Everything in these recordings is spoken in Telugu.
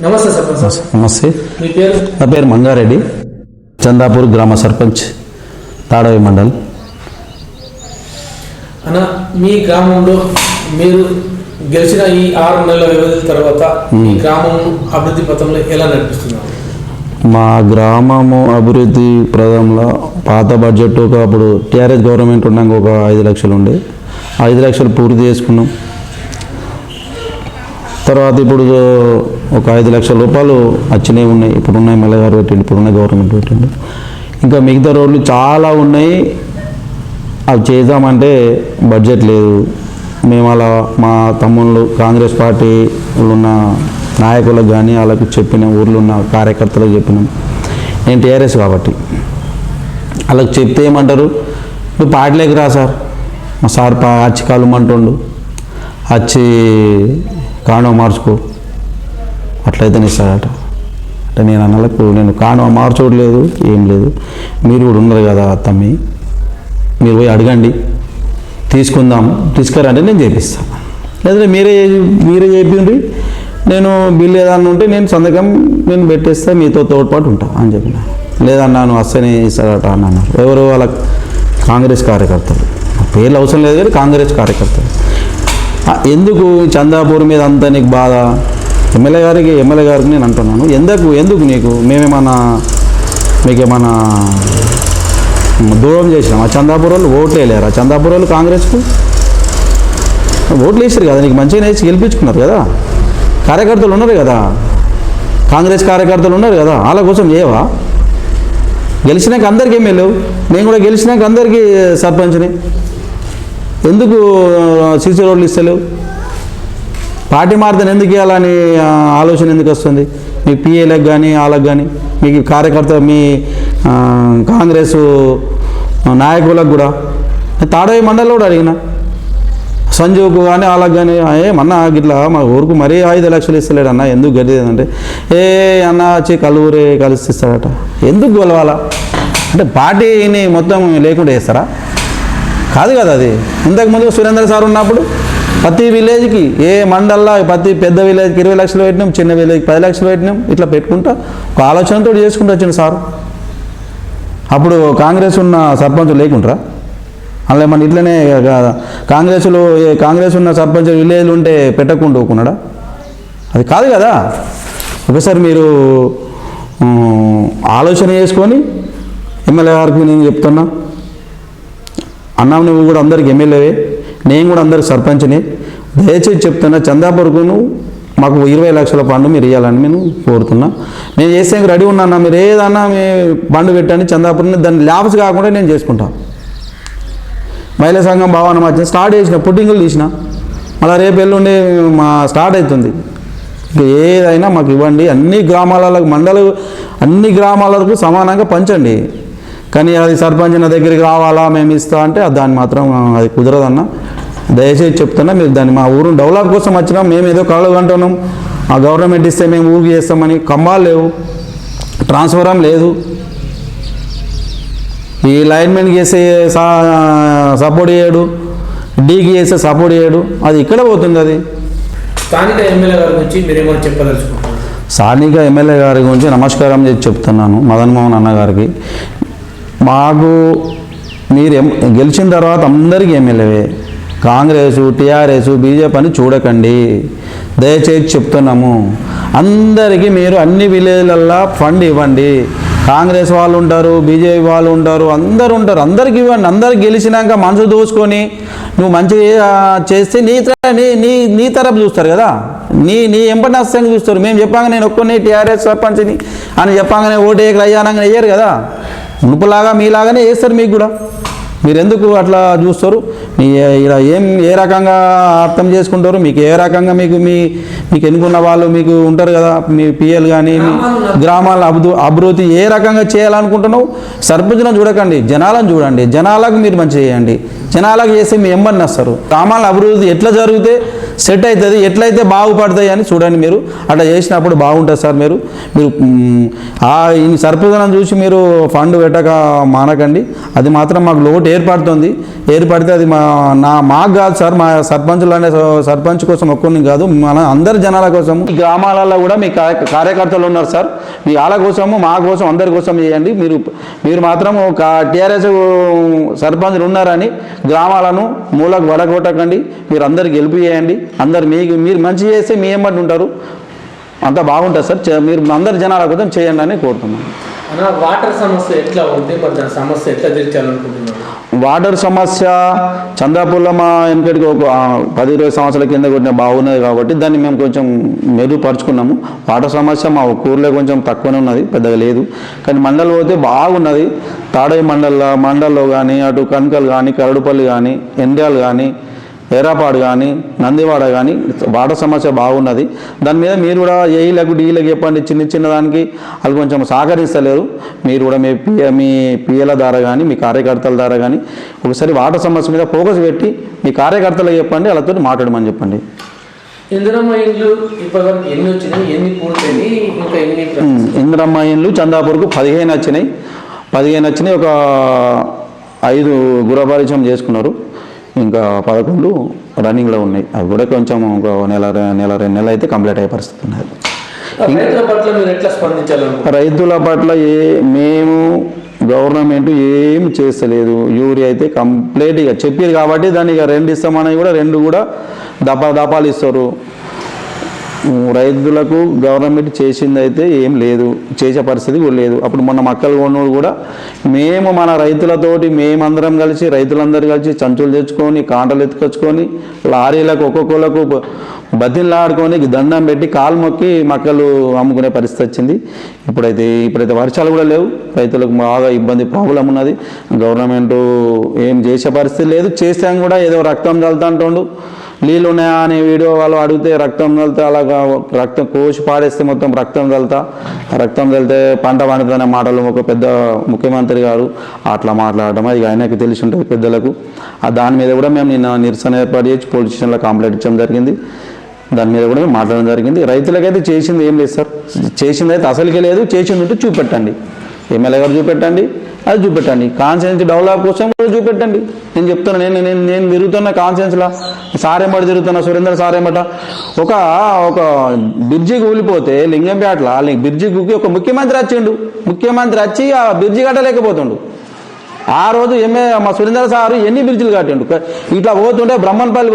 నమస్తే సర్పంచ్. నమస్తే. మీ పేరు? నా పేరు మంగారెడ్డి, చందాపూర్ గ్రామ సర్పంచ్, తాడవి మండల్. అన్న, మీ గ్రామంలో మీరు గెలిచిన ఈ 6 నెలల వ్యవధి తర్వాత మీ గ్రామం అభివృద్ధి పథంలో ఎలా నడిపిస్తున్నారు? మా గ్రామము అభివృద్ధి ప్రదంలో పాత బడ్జెట్ అప్పుడు టీఆర్ఎస్ గవర్నమెంట్ ఉన్నాక ఒక 5 లక్షలు ఉండే, 5 లక్షలు పూర్తి చేసుకున్నాం. తర్వాత ఇప్పుడు ఒక 5 లక్షల రూపాయలు వచ్చినవి ఉన్నాయి. ఇప్పుడున్న ఎమ్మెల్యే గారు పెట్టిండు, ఇప్పుడున్న గవర్నమెంట్ పెట్టిండు. ఇంకా మిగతా రోడ్లు చాలా ఉన్నాయి, అవి చేద్దామంటే బడ్జెట్ లేదు. మేము అలా మా తమ్ముళ్ళు కాంగ్రెస్ పార్టీ ఉన్న నాయకులకు కానీ వాళ్ళకు చెప్పిన ఊర్లో ఉన్న కార్యకర్తలకు చెప్పినాం. నేను టీఆర్ఎస్ కాబట్టి వాళ్ళకి చెప్తే ఏమంటారు, నువ్వు పార్టీలోకి రా సార్, మా సార్ వచ్చి కలమంటుండు, వచ్చి కాండవ మార్చుకో, అట్లయితేనే ఇస్తాడట. అంటే నేను అన్నలకు నేను కాండవ మార్చోట్లేదు, ఏం లేదు, మీరు కూడా ఉన్నారు కదా తమ్మి, మీరు పోయి అడగండి, తీసుకుందాం, తీసుకురంటే నేను చేపిస్తాను. లేదంటే మీరే చెప్పిండ్రి, నేను బిల్లు ఏదన్నా ఉంటే నేను సంతకం నేను పెట్టేస్తే మీతో తోడ్పాటు ఉంటా అని చెప్పిన. లేదన్నా నువ్వు అస్సనే ఇస్తాడట అని అన్నారు. ఎవరు? వాళ్ళ కాంగ్రెస్ కార్యకర్తలు, పేర్లు అవసరం లేదు కానీ కాంగ్రెస్ కార్యకర్తలు. ఎందుకు చందాపూర్ మీద అంతా నీకు బాధ? ఎమ్మెల్యే గారికి నేను అంటున్నాను, ఎందుకు నీకు మీకేమన్నా దూరం చేసినాం? ఆ చందాపూర్ వాళ్ళు ఓట్లు వేయలేరు, ఆ చందాపూర్ వాళ్ళు కాంగ్రెస్కు ఓట్లు వేసారు కదా, నీకు మంచిగా వేసి గెలిపించుకున్నారు కదా, కార్యకర్తలు ఉన్నారు కదా, కాంగ్రెస్ కార్యకర్తలు ఉన్నారు కదా, వాళ్ళ కోసం ఏవా? గెలిచినాక అందరికీ ఎమ్మెల్యేవు, నేను కూడా గెలిచినాక అందరికీ సర్పంచ్ని, ఎందుకు సీసీ రోడ్లు ఇస్తలేవు? పార్టీ మారుతాను ఎందుకు ఇవ్వాలని ఆలోచన ఎందుకు వస్తుంది మీ పిఏలకు కానీ వాళ్ళకు కానీ, మీకు కార్యకర్త మీ కాంగ్రెస్ నాయకులకు కూడా? తాడవి మండలంలో కూడా అడిగిన సంజీవ్కు కానీ వాళ్ళకు కానీ, ఏమన్నా గిట్లా మా ఊరుకు మరీ 5 లక్షలు ఇస్తలేడు అన్న, ఎందుకు గడిదంటే అన్న వచ్చి కలువురే కలిసిస్తాడట. ఎందుకు గొలవాలా? అంటే పార్టీని మొత్తం లేకుండా వేస్తారా? కాదు కదా అది. ఇంతకుముందు సురేంద్ర సార్ ఉన్నప్పుడు ప్రతి విలేజ్కి ఏ మండల్లో ప్రతి పెద్ద విలేజ్కి 20 లక్షలు పెట్టినాం, చిన్న విలేజ్కి 10 లక్షలు పెట్టినాం, ఇట్లా పెట్టుకుంటా ఒక ఆలోచనతో చేసుకుంటూ వచ్చింది సార్. అప్పుడు కాంగ్రెస్ ఉన్న సర్పంచ్ లేకుంటారా? అందులో మన ఇట్లనే కాంగ్రెస్ ఉన్న సర్పంచ్ విలేజ్లు ఉంటే పెట్టకుండా ఊకున్నాడా? అది కాదు కదా. ఒకసారి మీరు ఆలోచన చేసుకొని ఎమ్మెల్యే గారికి నేను చెప్తున్నా, అన్నా నువ్వు కూడా అందరికి ఎమ్మెల్యేవే, నేను కూడా అందరికి సర్పంచ్ని, దయచేసి చెప్తున్నా, చందాపూర్కును మాకు 20 లక్షల ఫండ్ మీరు ఇవ్వాలని నేను కోరుతున్నా. నేను చేసేందుకు రెడీ ఉన్నాను, మీరు ఏదన్నా మీ ఫండ్ పెట్టండి చందాపూర్ని, దాన్ని ల్యాబ్స్ కాకుండా నేను చేసుకుంటాను. మహిళా సంఘం భావన మధ్య స్టార్ట్ చేసిన, పుట్టింగులు తీసిన, మళ్ళీ రేపు ఎల్లుండి మా స్టార్ట్ అవుతుంది. ఏదైనా మాకు ఇవ్వండి, అన్ని గ్రామాలకు అన్ని గ్రామాలకు సమానంగా పంచండి. కానీ అది సర్పంచ్ నా దగ్గరికి రావాలా మేము ఇస్తా అంటే దాన్ని మాత్రం అది కుదరదన్న. దయచేసి చెప్తున్నా, మీరు దాన్ని మా ఊరు డెవలప్ కోసం వచ్చినాం, మేము ఏదో కళలు కంటున్నాం, ఆ గవర్నమెంట్ ఇస్తే మేము ఊరికి చేస్తామని. కంబాలు లేవు, ట్రాన్స్ఫారం లేదు, ఈ లైన్మెన్కి చేస్తే సపోర్ట్ చేయడు, డీకి చేస్తే సపోర్ట్ చేయడు, అది ఇక్కడ పోతుంది. అది స్థానిక ఎమ్మెల్యే గారి గురించి మీరేమో చెప్పదలుచుకుంటున్నారు? స్థానిక ఎమ్మెల్యే గారి గురించి నమస్కారం చేసి చెప్తున్నాను మదన్ మోహన్ అన్న గారికి. మాకు మీరు గెలిచిన తర్వాత అందరికీ ఎమ్మెల్యేవే, కాంగ్రెస్ టీఆర్ఎస్ బీజేపీ అని చూడకండి, దయచేసి చెప్తున్నాము. అందరికీ మీరు అన్ని విలేజ్లల్లో ఫండ్ ఇవ్వండి. కాంగ్రెస్ వాళ్ళు ఉంటారు, బీజేపీ వాళ్ళు ఉంటారు, అందరు ఉంటారు, అందరికి ఇవ్వండి. అందరికి గెలిచినాక మనసు దోసుకొని నువ్వు మంచిగా చేస్తే నీ తరపు చూస్తారు కదా, నీ ఎంపటి నష్టంగా చూస్తారు. మేము చెప్పాక నేను ఒక్కనే టీఆర్ఎస్ సర్పంచ్ని అని చెప్పాగానే ఓటు అయ్యానంగా వేయరు కదా, మునుపులాగా మీలాగానే వేస్తారు మీకు కూడా. మీరు ఎందుకు అట్లా చూస్తారు? ఇలా ఏ రకంగా అర్థం చేసుకుంటారు? మీకు ఏ రకంగా మీకు ఎన్నుకున్న వాళ్ళు మీకు ఉంటారు కదా, మీ పిఎల్ కానీ మీ గ్రామాల అభివృద్ధి ఏ రకంగా చేయాలనుకుంటున్నావు? సర్పంచ్లను చూడకండి, జనాలను చూడండి, జనాలకు మీరు మంచి చేయండి. జనాలకు చేస్తే మీ ఎంబడిని వస్తారు. గ్రామాల అభివృద్ధి ఎట్లా జరిగితే సెట్ అవుతుంది, ఎట్లయితే బాగుపడతాయి అని చూడండి. మీరు అట్లా చేసినప్పుడు బాగుంటుంది సార్. మీరు ఈ సర్పంచ్లను చూసి మీరు ఫండ్ పెట్టక మానకండి, అది మాత్రం మాకు లోటు ఏర్పడుతుంది. ఏర్పడితే అది మాకు కాదు సార్, మా సర్పంచులు అనే సర్పంచ్ కోసం ఒక్కరిని కాదు, మన అందరి జనాల కోసం. ఈ గ్రామాలలో కూడా మీ కార్యకర్తలు ఉన్నారు సార్, మీ వాళ్ళ కోసము మా కోసం అందరి కోసం చేయండి. మీరు మాత్రం ఒక టీఆర్ఎస్ సర్పంచులు ఉన్నారని గ్రామాలను మూలకు వడగొట్టకండి, మీరు అందరికి గెలుపు చేయండి. అందరు మీరు మంచి చేస్తే మీ ఏమంటు ఉంటారు, అంతా బాగుంటుంది సార్. మీరు అందరి జనాల కోసం చేయండి అని కోరుతున్నాను. వాటర్ సమస్య ఎట్లా ఉంది, మరి దాని సమస్య ఎట్లా తీర్చాలనుకుంటున్నారు? వాటర్ సమస్య చందాపూర్లో మా వెనకటికి ఒక 10-20 సంవత్సరాల కింద కొట్టిన బాగున్నది కాబట్టి దాన్ని మేము కొంచెం మెరుగుపరుచుకున్నాము. వాటర్ సమస్య మా ఊర్లో కొంచెం తక్కువనే ఉన్నది, పెద్దగా లేదు. కానీ మండలం పోతే బాగున్నది. తాడై మండల్లో కానీ, అటు కనకలు కానీ, కరడుపల్లి కానీ, ఎండ్యాలు కానీ, ఏరాపాడు కానీ, నందివాడ కానీ వాటర్ సమస్య బాగున్నది. దాని మీద మీరు కూడా ఏఈలకు డీలకు చెప్పండి, చిన్న దానికి వాళ్ళు కొంచెం సహకరిస్తలేరు. మీరు కూడా మీ పిఎల ద్వారా కానీ, మీ కార్యకర్తల ద్వారా కానీ ఒకసారి వాటర్ సమస్య మీద ఫోకస్ పెట్టి మీ కార్యకర్తలకు చెప్పండి, వాళ్ళతో మాట్లాడమని చెప్పండి. ఇందిరమ్మ ఇండ్లు ఇప్పటివరకు ఎన్ని వచ్చినాయి, ఎన్ని పూర్తయినాయి, ఇంకా ఎన్ని? ఇందిరమ్మ ఇండ్లు చందాపూర్కు 15 వచ్చినాయి. 15 వచ్చినాయి. ఒక 5 గృహపరిచయం చేసుకున్నారు, ఇంకా 11 రన్నింగ్లో ఉన్నాయి. అవి కూడా కొంచెం ఒక నెల 2 నెలలు అయితే కంప్లీట్ అయ్యే పరిస్థితి ఉన్నది. రైతుల పట్ల మీరు ఎట్లా స్పందించాలనుకుంటున్నారు? రైతుల పట్ల మేము గవర్నమెంట్ ఏం చేస్తలేదు. యూరియా అయితే కంప్లీట్గా చెప్పారు కాబట్టి దాన్ని ఇక 2 ఇస్తామని కూడా 2 కూడా దపాలు ఇస్తారు. రైతులకు గవర్నమెంట్ చేసింది అయితే ఏం లేదు, చేసే పరిస్థితి కూడా లేదు. అప్పుడు మొన్న మక్కలు కొన్నోడు కూడా మేము మన రైతులతోటి మేమందరం కలిసి, రైతులందరూ కలిసి చంచులు తెచ్చుకొని, కాంటలు ఎత్తుకొచ్చుకొని, లారీలకు ఒక్కొక్కలకు బతిలాడుకొని దండం పెట్టి కాలు మొక్కి మక్కలు అమ్ముకునే పరిస్థితి వచ్చింది. ఇప్పుడైతే వర్షాలు కూడా లేవు, రైతులకు బాగా ప్రాబ్లం ఉన్నది. గవర్నమెంట్ ఏం చేసే పరిస్థితి లేదు. చేసాం కూడా ఏదో రక్తం చల్లుతుంటుండు, నీళ్ళు ఉన్నాయా అనే వీడియో వాళ్ళు అడిగితే రక్తం చల్లుతా, అలాగా రక్తం కోసి పాడేస్తే మొత్తం రక్తం చల్లితే పంట పండుతుందనే మాటలు ఒక పెద్ద ముఖ్యమంత్రి గారు అట్లా మాట్లాడడం అది ఆయనకి తెలిసి ఉంటుంది పెద్దలకు. దాని మీద కూడా మేము నిన్న నిరసన ఏర్పాటు చేసి పోలీస్ స్టేషన్లో కంప్లైంట్ ఇచ్చడం జరిగింది. దాని మీద కూడా మేము మాట్లాడడం జరిగింది. రైతులకైతే చేసింది ఏం లేదు సార్, చేసింది అయితే అసలుకే లేదు. చేసింది ఉంటే చూపెట్టండి, ఎమ్మెల్యే గారు చూపెట్టండి, అది చూపెట్టండి. కాన్స్టిట్యున్సీ డెవలప్ కోసం కూడా చూపెట్టండి. నేను చెప్తున్నా, నేను తిరుగుతున్న కాన్స్టిట్యున్సీలో సారేమట తిరుగుతున్నా, సురేంద్ర సారేమట ఒక బ్రిడ్జి కూలిపోతే లింగంపేటలో బ్రిడ్జికి ఒక ముఖ్యమంత్రి వచ్చి ఆ బ్రిడ్జి కట్టలేకపోతుండు. ఆ రోజు మా సురేంద్ర సారు ఎన్ని బ్రిడ్జిలు కట్టిండు. ఇట్లా పోతుంటే బ్రహ్మన్పల్లి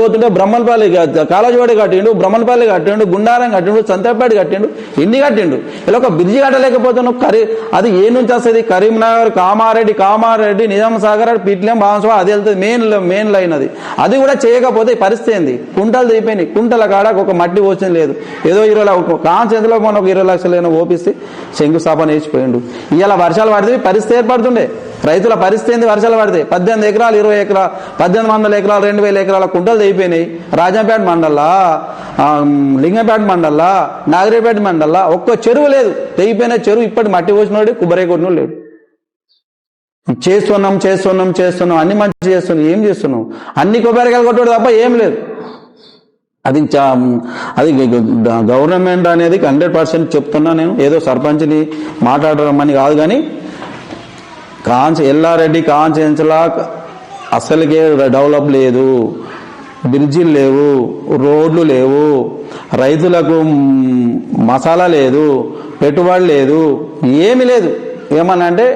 కాలేజీవాడి కట్టిండు, బ్రహ్మన్పల్లి కట్టిండు, గుండారం కట్టిండు, సంతపేట కట్టిండు, ఎన్ని కట్టిండు. ఇలా ఒక బ్రిడ్జి కట్టలేకపోతున్నాడు. అది ఏ నుంచి వస్తుంది? కరీంనగర్, కామారెడ్డి, నిజాం సాగర్, పిట్లెం, బాన్సవా అది వెళ్తుంది, మెయిన్ లైన్ అది. అది కూడా చేయకపోతే పరిస్థితి ఏంది? కుంటలు దిగిపోయినాయి. కుంటల కాడ ఒక మట్టి పోసిన లేదు. ఏదో 20 కాన్స్టిట్యున్సీలో మనం ఒక 20 లక్షలు ఓపిస్తే శంకుస్థాపన వేసిపోయిండు. ఇలా వర్షాలు పడితే పరిస్థితి ఏర్పడుతుండే. రైతుల పరిస్థితి ఏంది? వర్షాలు పడితే 18 ఎకరాలు, 20 ఎకరాలు, 1800 ఎకరాలు, 2000 ఎకరాల కుంటలు తెగిపోయినాయి. రాజంపేట మండల్లా, లింగంపేట మండల్లా, నాగరేపేట మండల్లా ఒక్క చెరువు లేదు. తెగిపోయిన చెరువు ఇప్పటి మట్టి పోసినోడు కుబ్బరే కొట్టినోడు లేడు. చేస్తున్నాం అన్ని మంచి చేస్తున్నాం. ఏం చేస్తున్నాం? అన్ని కొబ్బరికాయలు కొట్టాడు తప్ప ఏం లేదు. అది గవర్నమెంట్ అనేది 100% చెప్తున్నా నేను. ఏదో సర్పంచ్ని మాట్లాడమని కాదు, కానీ ఎల్లారెడ్డి కాన్స్టిట్యున్సీలా అసలుకే డెవలప్ లేదు. బ్రిడ్జిలు లేవు, రోడ్లు లేవు, రైతులకు మసాలా లేదు, పెట్టుబడి లేదు, ఏమి లేదు. ఏమన్నా అంటే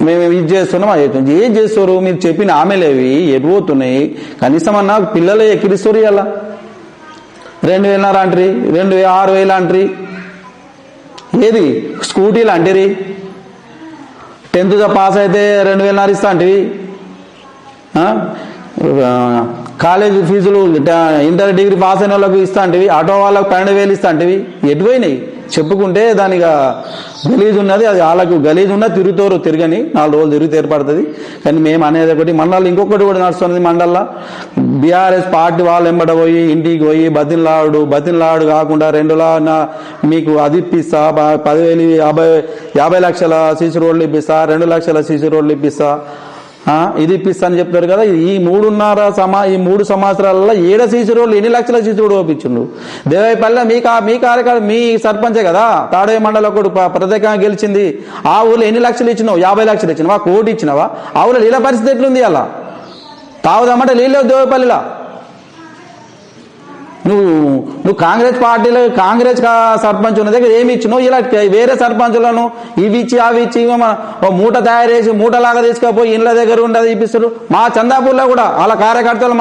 మేము ఇది చేస్తున్నాం, అది చేస్తున్నాం. ఏం చేస్తారు? మీరు చెప్పిన హామీలేవి ఎటు పోతున్నాయి? కనీసం అన్నా పిల్లలు ఎక్కిరిస్తారు. ఇలా 2000 అంటారు, 6000 అంటారు. ఏది స్కూటీలు అంటారు? 10th పాస్ అయితే 2000 ఇస్తా అంటివి. కాలేజ్ ఫీజులు ఇంటర్ డిగ్రీ పాస్ అయిన వాళ్ళకు ఇస్తా అంటివి. ఆటో వాళ్ళకు 12,000 ఇస్తా అంటివి. ఎటు పోయినాయి? చెప్పుకుంటే దానికి గలీజ్ ఉన్నది. అది వాళ్ళకు గలీజ్ ఉన్నది. తిరగని 4 రోజులు తిరిగితే ఏర్పడుతుంది. కానీ మేము అనేది ఒకటి. మండలం ఇంకొకటి కూడా నడుస్తున్నది. మండలంలో బీఆర్ఎస్ పార్టీ వాళ్ళు ఎంబడ పోయి ఇంటికి పోయి బతిన్లాడు కాకుండా 2 మీకు అది ఇప్పిస్తా, 10,000 50 లక్షల సీసీ రోడ్లు ఇప్పిస్తా, 2 లక్షల సీసీ రోడ్లు ఇప్పిస్తా, ఇది ఇప్పిస్తా అని చెప్తారు కదా. ఈ 3 సంవత్సరాలలో 7 సీసీ రోడ్లు, ఎన్ని లక్షల సీసీ రోడ్డు ఓపించిండు? దేవాయిపల్లె మీ కార్యకర్త, మీ సర్పంచే కదా. తాడే మండలం ఒకటి ప్రత్యేకంగా గెలిచింది. ఆ ఊర్లో ఎన్ని లక్షలు ఇచ్చినావు? 50 లక్షలు ఇచ్చినావా? 1 కోటి ఇచ్చినావా? ఆ ఊళ్ళో నీళ్ళ పరిస్థితి ఎట్లుంది? అలా తాగుదామంటే నీళ్ళు దేవపల్లిలా. నువ్వు కాంగ్రెస్ పార్టీలో కాంగ్రెస్ సర్పంచ్ ఉన్న దగ్గర ఏమి ఇచ్చినావు, ఇలా వేరే సర్పంచులను ఇవి ఇచ్చి అవి ఇచ్చి ఓ మూట తయారు చేసి మూటలాగా తీసుకుపోయి ఇళ్ళ దగ్గర ఉండదు ఇప్పిస్తారు. మా చందాపూర్లో కూడా వాళ్ళ కార్యకర్తలు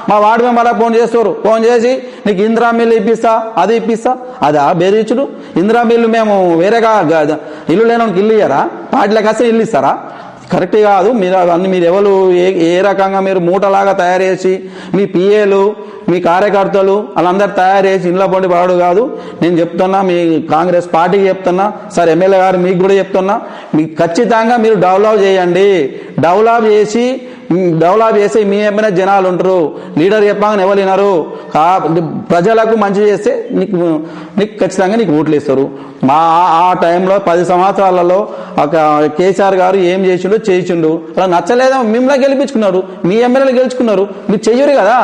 మా వార్డు మెంబర్లకు ఫోన్ చేస్తారు. ఫోన్ చేసి నీకు ఇందిరా మిల్లు ఇప్పిస్తా, అది ఇప్పిస్తా. అదా బెదిరించుడు? ఇందిరా మిల్లు మేము వేరేగా ఇల్లు లేనోనికి ఇల్లు ఇయ్యారా? పార్టీలకు వస్తే ఇల్లు ఇస్తారా? కరెక్ట్ కాదు. మీరు అవన్నీ మీరు ఎవరు ఏ రకంగా మీరు మూటలాగా తయారు చేసి మీ పిఏలు మీ కార్యకర్తలు వాళ్ళందరూ తయారు చేసి ఇంట్లో పొండి పడడు కాదు. నేను చెప్తున్నా, మీ కాంగ్రెస్ పార్టీకి చెప్తున్నా, సార్ ఎమ్మెల్యే గారు మీకు కూడా చెప్తున్నా, మీకు ఖచ్చితంగా మీరు డెవలప్ చేయండి. డెవలప్ చేసి మీ ఎమ్మెల్యే జనాలు ఉంటారు. లీడర్ చెప్పగానే ఎవరు వినరు. ప్రజలకు మంచి చేస్తే నీకు ఖచ్చితంగా నీకు ఓట్లు ఇస్తారు. ఆ టైంలో 10 సంవత్సరాలలో ఒక కేసీఆర్ గారు ఏం చేసిండు అలా నచ్చలేదా మిమ్మల్ని గెలిపించుకున్నారు, మీ ఎమ్మెల్యేలు గెలుచుకున్నారు. మీరు చెయ్యరు కదా,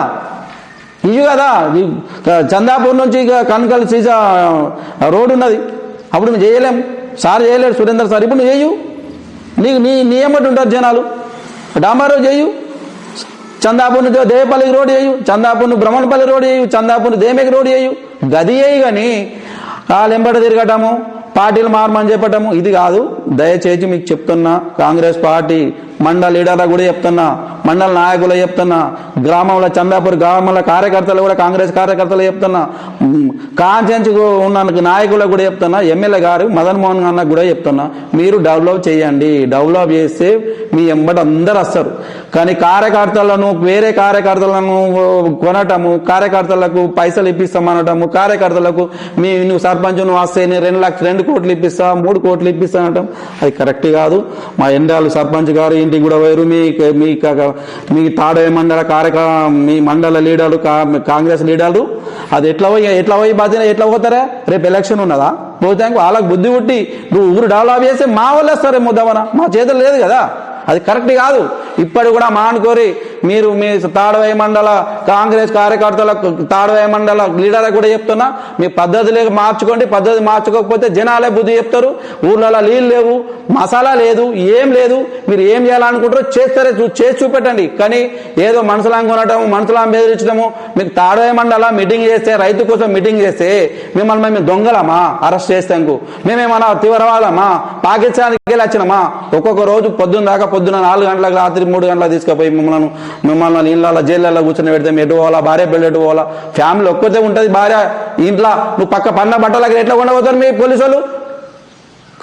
ఇవి కదా. చందాపూర్ నుంచి కనకల్ సీజా రోడ్డు ఉన్నది, అప్పుడు మేము చేయలేం. సార్ చేయలేడు, సురేందర్ సార్. ఇప్పుడు నువ్వు చేయు, నీ ఏమంటు ఉంటారు జనాలు. డాంబారో చేయు, చందాపూర్ నుంచి దేవపల్లికి రోడ్డు చేయు, చందాపూర్ నుంచి బ్రహ్మణపల్లి రోడ్డు చేయు, చందాపూర్ నుంచి దేమేకి రోడ్డు చేయు. గది చేయి. కానీ వాళ్ళు ఎంబట తిరగటము, పార్టీలు మారమని చెప్పటము ఇది కాదు. దయచేసి మీకు చెప్తున్నా, కాంగ్రెస్ పార్టీ మండల లీడర్లకు కూడా చెప్తున్నా, మండల నాయకులు చెప్తున్నా, గ్రామంలో చందాపూర్ గ్రామంలో కార్యకర్తలు కూడా కాంగ్రెస్ కార్యకర్తలు చెప్తున్నా, కాన్ఫరెన్స్ ఉన్న నాయకులకు కూడా చెప్తున్నా, ఎమ్మెల్యే గారు మదన్ మోహన్ గారికి కూడా చెప్తున్నా, మీరు డెవలప్ చేయండి. డెవలప్ చేస్తే మీ ఎంబట అందరు వస్తారు. కానీ కార్యకర్తలను వేరే కార్యకర్తలను కొనటము, కార్యకర్తలకు పైసలు ఇప్పిస్తామనటము, కార్యకర్తలకు నువ్వు సర్పంచ్ నువ్వు వస్తే 2 కోట్లు ఇప్పిస్తా, 3 కోట్లు ఇప్పిస్తా అనటం అది కరెక్ట్ కాదు. మా ఎండాలు సర్పంచ్ గారు ఇంటికి కూడా వేరు. మీ తాడవ మండల మీ మండల లీడర్లు కాంగ్రెస్ లీడర్లు అది ఎట్లా పోయి బాధ్యత ఎట్లా పోతారా? రేపు ఎలక్షన్ ఉన్నదా? పోతే వాళ్ళకి బుద్ధి పుట్టి నువ్వు ఊరు డెవలప్ చేస్తే మా వాళ్ళు వస్తారేమో దవన, మా చేతులు లేదు కదా. అది కరెక్ట్ కాదు. ఇప్పటి కూడా మానుకోరి మీరు మీ తాడవై మండల కాంగ్రెస్ కార్యకర్తలకు తాడవై మండల లీడర్లకు కూడా చెప్తున్నా, మీ పద్ధతులే మార్చుకోండి. పద్ధతి మార్చుకోకపోతే జనాలే బుద్ధి చెప్తారు. ఊర్లలో నీళ్ళు లేవు, మసాలా లేదు, ఏం లేదు. మీరు ఏం చేయాలనుకుంటారో చేసి చూపెట్టండి. కానీ ఏదో మనసులాం కొనటం, మనసులాం బెదిరించడము. మీకు తాడవై మండల మీటింగ్ చేస్తే, రైతు కోసం మీటింగ్ చేస్తే మిమ్మల్ని మేము దొంగలమా అరెస్ట్ చేస్తాము? మేమేమన్నా తీవ్రవాదమా? పాకిస్తాన్కి వెళ్ళి వచ్చినామా? ఒక్కొక్క రోజు పొద్దున్న 4 గంటలకు రాత్రి 3 గంటలకు తీసుకుపోయి మిమ్మల్ని నీళ్ళ జైళ్ళలో కూర్చొని పెడితే ఎటు పోవాలా? భార్య పెళ్ళి ఎటు పోవాలా? ఫ్యామిలీ ఒక్కతే ఉంటుంది భార్య ఇంట్లో. నువ్వు పక్క పన్న బట్టలకి ఎట్లా ఉండబోతారు మీ పోలీసులు?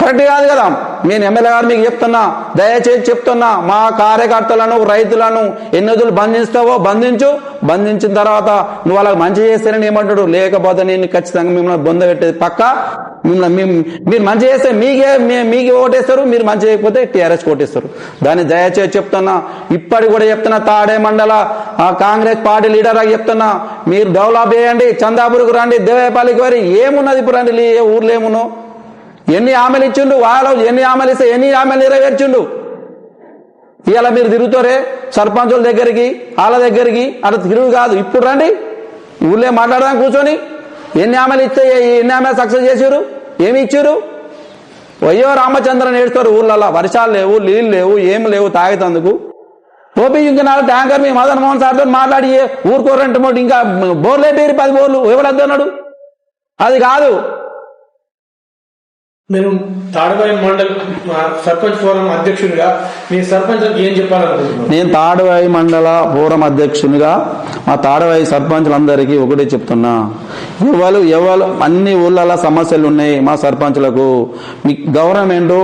కరెక్ట్ కాదు కదా. నేను ఎమ్మెల్యే గారు మీకు చెప్తున్నా, దయచేసి చెప్తున్నా, మా కార్యకర్తలను రైతులను ఎన్ని రోజులు బంధిస్తావో బంధించిన తర్వాత నువ్వు వాళ్ళకి మంచి చేస్తేనే ఏమంటాడు, లేకపోతే నేను ఖచ్చితంగా మిమ్మల్ని బొంద పెట్టేది పక్క. మీరు మంచి చేస్తే మీకే ఓటేస్తారు, మీరు మంచి చేయకపోతే టీఆర్ఎస్ ఓటేస్తారు. దాన్ని దయచేసి చెప్తున్నా. ఇప్పటికి కూడా చెప్తున్నా, తాడే మండల కాంగ్రెస్ పార్టీ లీడర్గా చెప్తున్నా, మీరు డెవలప్ చేయండి. చందాపూర్కి రండి, దేవేపల్లికి వారి ఏమున్నది ఇప్పుడు రండి. ఊర్లో ఏమున్నో ఎన్ని హామీలు ఇచ్చిండు, వాళ్ళు ఎన్ని హామీలు ఇస్తే ఎన్ని హామీలు నెరవేర్చిండు. ఇవాళ మీరు తిరుగుతారే సర్పంచుల దగ్గరికి, వాళ్ళ దగ్గరికి, అట్లా తిరుగు కాదు. ఇప్పుడు రండి, ఊళ్ళో మాట్లాడదాం కూర్చొని. ఎన్ని హామీలు ఇస్తే ఎన్ని హామీలు సక్సెస్ చేసారు, ఏమి ఇచ్చారు? అయ్యో రామచంద్రని ఏడుస్తారు ఊళ్ళల్లో. వర్షాలు లేవు, నీళ్ళు లేవు, ఏమి లేవు తాగేతందుకు. ఓపీ ఇంకా 4 ట్యాంకర్ మీ మదన్ మోహన్ సార్తో మాట్లాడి ఊరుకోరంటే ఇంకా బోర్లే పేరు 10 బోర్లు ఎవరు అద్దన్నాడు? అది కాదు. నేను తాడవాయి మండల్ సర్పంచ్ ఫోరం అధ్యక్షునిగా మీ సర్పంచ్లకు ఏం చెప్పాలనుకుంటున్నాను? నేను తాడవాయి మండల ఫోరం అధ్యక్షునిగా మా తాడవాయి సర్పంచులందరికీ ఒకటే చెప్తున్నా, ఎవరు అన్ని ఊళ్ళలో సమస్యలు ఉన్నాయి. మా సర్పంచులకు మీ గవర్నమెంట్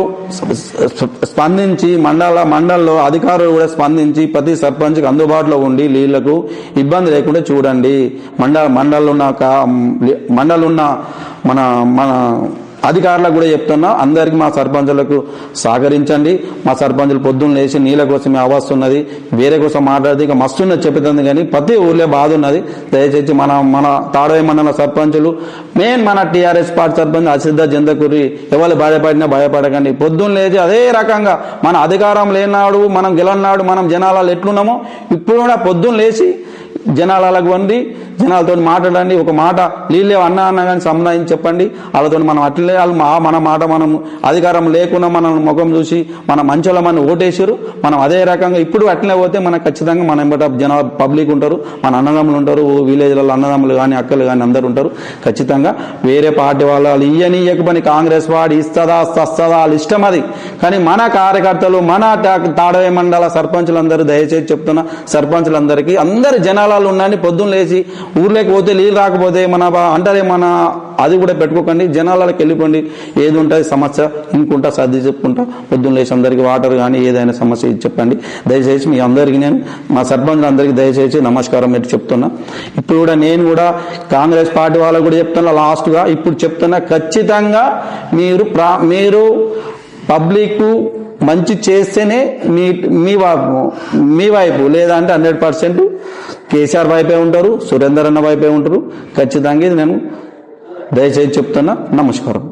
స్పందించి మండలంలో అధికారులు కూడా స్పందించి ప్రతి సర్పంచ్కి అందుబాటులో ఉండి నీళ్లకు ఇబ్బంది లేకుండా చూడండి. మండలంలో ఉన్న మన అధికారులకు కూడా చెప్తున్నా, అందరికీ మా సర్పంచులకు సహకరించండి. మా సర్పంచులు పొద్దున్న లేచి నీళ్ళ కోసమే అవస్తున్నది, వేరే కోసం మాట్లాడితే ఇక మస్తున్నది చెప్తుంది. కానీ ప్రతి ఊర్లో బాధ ఉన్నది. దయచేసి మన తాడవై మండల సర్పంచులు మన టీఆర్ఎస్ పార్టీ సర్పంచ్ అసిద్ధ జందకూరి ఎవరు భయపడకండి. పొద్దున్న లేచి అదే రకంగా మన అధికారం లేనాడు, మనం గెలన్నాడు, మనం జనాలలో ఎట్లున్నామో ఇప్పుడు కూడా పొద్దున్న లేచి జనాలకు వండి జనాలతో మాట్లాడండి. ఒక మాట నీళ్ళే అన్నా కానీ సంబంధించి చెప్పండి. వాళ్ళతో మనం అట్లే వాళ్ళు మన మాట మనం అధికారం లేకుండా మన ముఖం చూసి మన మంచోళ్ళ మన ఓటేసారు. మనం అదే రకంగా ఇప్పుడు అట్లే పోతే మనకు ఖచ్చితంగా మన ఎంబట జనాలు పబ్లిక్ ఉంటారు, మన అన్నదమ్ములు ఉంటారు, విలేజ్లలో అన్నదమ్ములు కానీ అక్కలు కానీ అందరు ఉంటారు. ఖచ్చితంగా వేరే పార్టీ వాళ్ళు ఇయ్యకపోని కాంగ్రెస్ వాడు ఇస్తుందా వాళ్ళ ఇష్టం అది. కానీ మన కార్యకర్తలు మన తాడవే మండల సర్పంచులందరూ దయచేసి చెప్తున్నా, సర్పంచులందరికీ అందరు జనాలు ఉన్నాయని పొద్దున్న లేచి ఊర్లోకి పోతే నీళ్ళు రాకపోతే అంటారే అది కూడా పెట్టుకోకండి. జనాలకు వెళ్ళిపోండి. ఏది ఉంటుంది సమస్య ఇంకుంటా సర్ది చెప్పుకుంటా పొద్దున్న లేచి అందరికీ వాటర్ కానీ ఏదైనా సమస్య చెప్పండి. దయచేసి మీ అందరికీ నేను మా సర్పంచులందరికీ దయచేసి నమస్కారం పెట్టి చెప్తున్నా. ఇప్పుడు కూడా నేను కూడా కాంగ్రెస్ పార్టీ వాళ్ళకు కూడా చెప్తున్నా, లాస్ట్గా ఇప్పుడు చెప్తున్నా, ఖచ్చితంగా మీరు పబ్లిక్ మంచి చేస్తేనే మీ వైపు, లేదంటే 100% కేసీఆర్ వైపే ఉంటారు, సురేందర్ అన్న వైపే ఉంటారు. ఖచ్చితంగా ఇది నేను దయచేసి చెప్తున్నా. నమస్కారం.